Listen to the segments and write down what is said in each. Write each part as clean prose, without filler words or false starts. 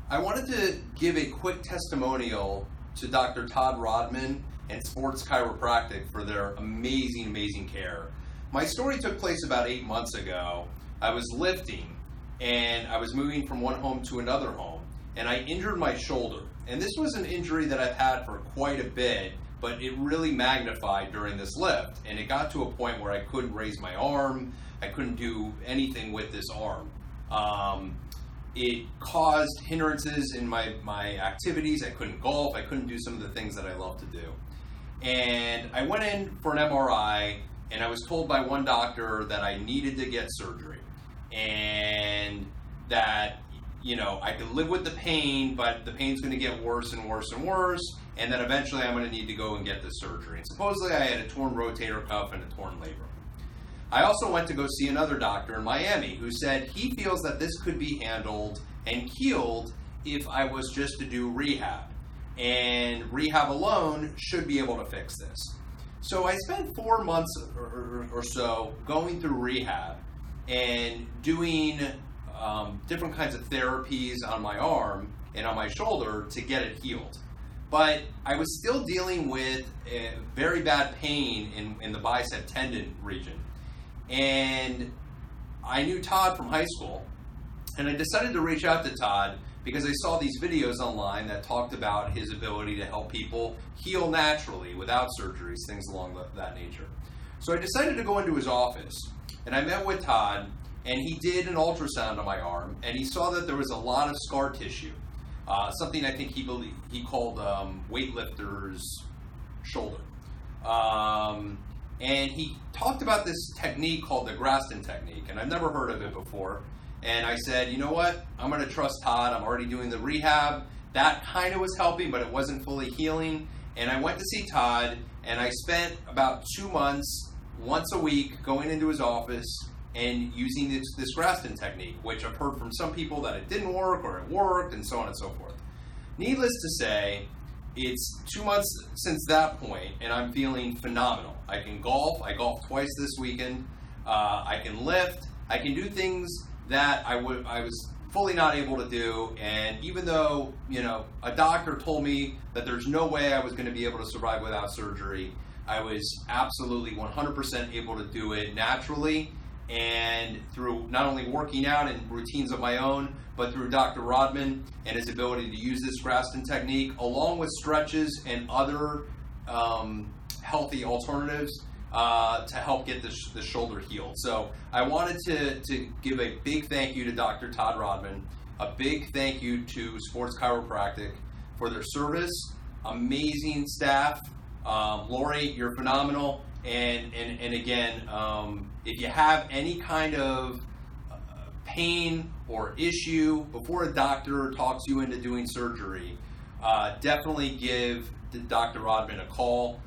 I wanted to give a quick testimonial to Dr. Todd Rodman and Sports Chiropractic for their amazing, amazing care. My story took place about 8 months ago. I was lifting and I was moving from one home to another home, and I injured my shoulder. And this was an injury that I've had for quite a bit, but it really magnified during this lift. And it got to a point where I couldn't raise my arm. I couldn't do anything with this arm. It caused hindrances in my activities. I couldn't golf. I couldn't do some of the things that I love to do. And I went in for an MRI, and I was told by one doctor that I needed to get surgery. And that, I could live with the pain, but the pain's going to get worse and worse and worse, and that eventually I'm going to need to go and get the surgery. And supposedly I had a torn rotator cuff and a torn labrum. I also went to go see another doctor in Miami who said he feels that this could be handled and healed if I was just to do rehab. And rehab alone should be able to fix this. So I spent 4 months or so going through rehab and doing different kinds of therapies on my arm and on my shoulder to get it healed. But I was still dealing with very bad pain in the bicep tendon region. And I knew Todd from high school, and I decided to reach out to Todd because I saw these videos online that talked about his ability to help people heal naturally without surgeries, things along that nature. So I decided to go into his office, and I met with Todd, and he did an ultrasound on my arm, and he saw that there was a lot of scar tissue, something I think he called weightlifter's shoulder. And he talked about this technique called the Graston technique, and I've never heard of it before. And I said, you know what? I'm going to trust Todd. I'm already doing the rehab. That kind of was helping, but it wasn't fully healing. And I went to see Todd, and I spent about 2 months, once a week, going into his office and using this Graston technique, which I've heard from some people that it didn't work or it worked, and so on and so forth. Needless to say, it's 2 months since that point, and I'm feeling phenomenal. I can golf. I golfed twice this weekend. I can lift. I can do things that I was fully not able to do. And even though, a doctor told me that there's no way I was going to be able to survive without surgery, I was absolutely 100% able to do it naturally, and through not only working out and routines of my own, but through Dr. Rodman and his ability to use this Graston technique, along with stretches and other healthy alternatives to help get the shoulder healed. So I wanted to give a big thank you to Dr. Todd Rodman, a big thank you to Sports Chiropractic for their service, amazing staff. Lori, you're phenomenal. And again, if you have any kind of pain or issue before a doctor talks you into doing surgery, definitely give Dr. Rodman a call.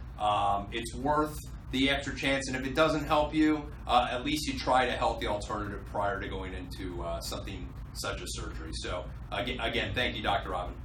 It's worth the extra chance, and if it doesn't help you, at least you try to help the alternative prior to going into something such as surgery. So again, thank you, Dr. Rodman.